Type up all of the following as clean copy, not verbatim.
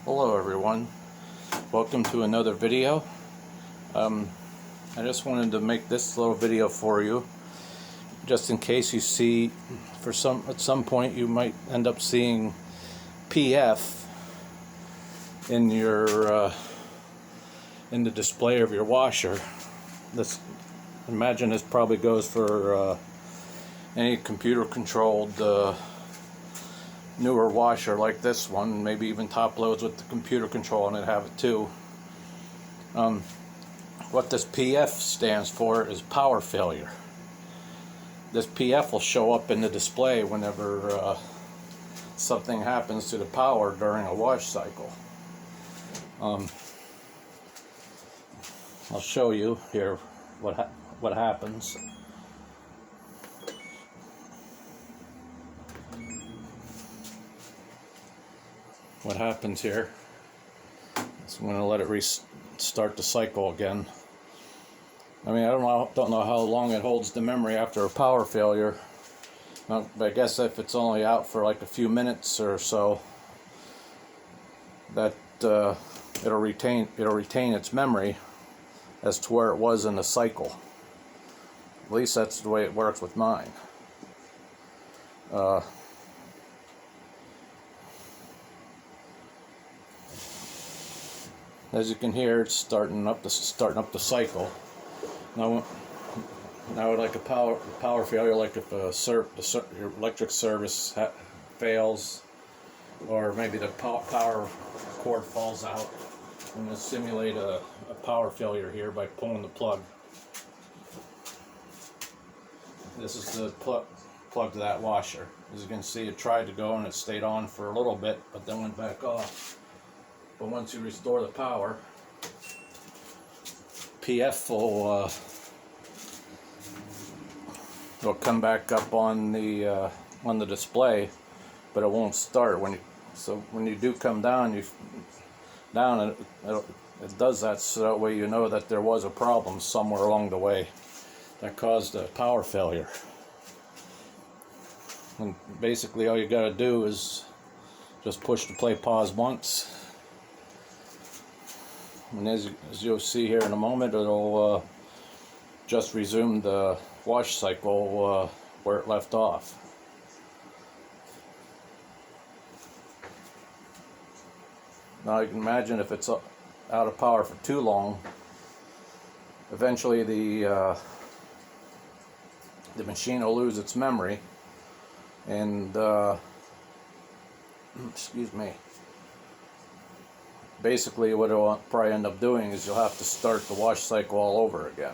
Hello everyone, welcome to another video. I just wanted to make this little video for you just in case you see at some point you might end up seeing PF in your in the display of your washer. Imagine this probably goes for any computer controlled newer washer like this one, maybe even top loads with the computer control on it have it too. What this PF stands for is power failure. This PF will show up in the display whenever something happens to the power during a wash cycle. I'll show you here what happens. What happens here is I'm going to let it restart the cycle again. I mean, I don't know how long it holds the memory after a power failure. But I guess if it's only out for like a few minutes or so, that it'll retain its memory as to where it was in the cycle. At least that's the way it works with mine. As you can hear, it's starting up the cycle. Now, like a power failure, like if your electric service fails, or maybe the power cord falls out, I'm going to simulate a power failure here by pulling the plug. This is the plug to that washer. As you can see, it tried to go and it stayed on for a little bit, but then went back off. But once you restore the power, PF will come back up on the display, but it won't start so when you do come down. It does that so that way you know that there was a problem somewhere along the way that caused a power failure. And basically, all you got to do is just push the play pause once. And as you'll see here in a moment, it'll just resume the wash cycle where it left off. Now you can imagine if it's out of power for too long, eventually the machine will lose its memory, and excuse me. Basically, what it'll probably end up doing is you'll have to start the wash cycle all over again.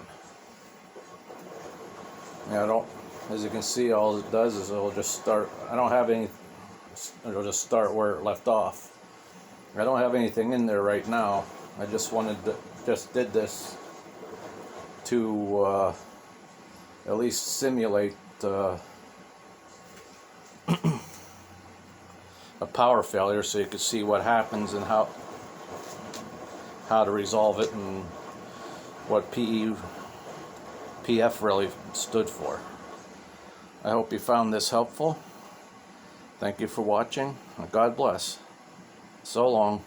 As you can see, all it does is it'll just start. It'll just start where it left off. I don't have anything in there right now. I just did this to at least simulate a power failure, so you could see what happens and how to resolve it and what PF really stood for. I hope you found this helpful. Thank you for watching. God bless. So long.